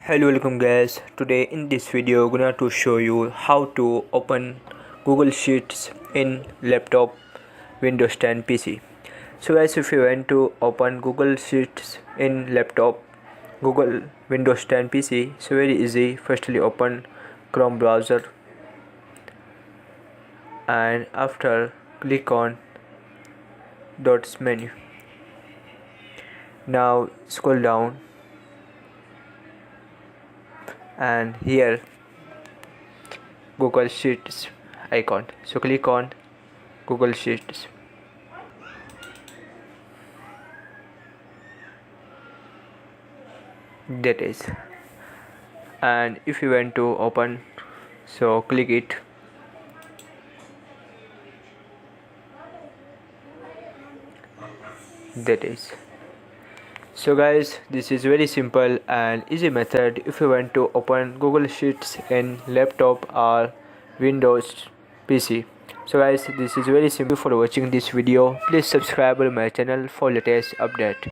Hello, welcome guys. Today in this video gonna to show you how to open Google Sheets in laptop Windows 10 PC. So guys, if you want to open Google Sheets in laptop Google Windows 10 PC, so very easy. Firstly open Chrome browser and after click on dots menu. Now scroll down and here Google Sheets icon, so click on Google Sheets. That is, and if you want to open, so click it. That is, so guys, this is very simple and easy method if you want to open Google Sheets in laptop or Windows PC. So guys, this is very simple. For watching this video, please subscribe to my channel for latest update.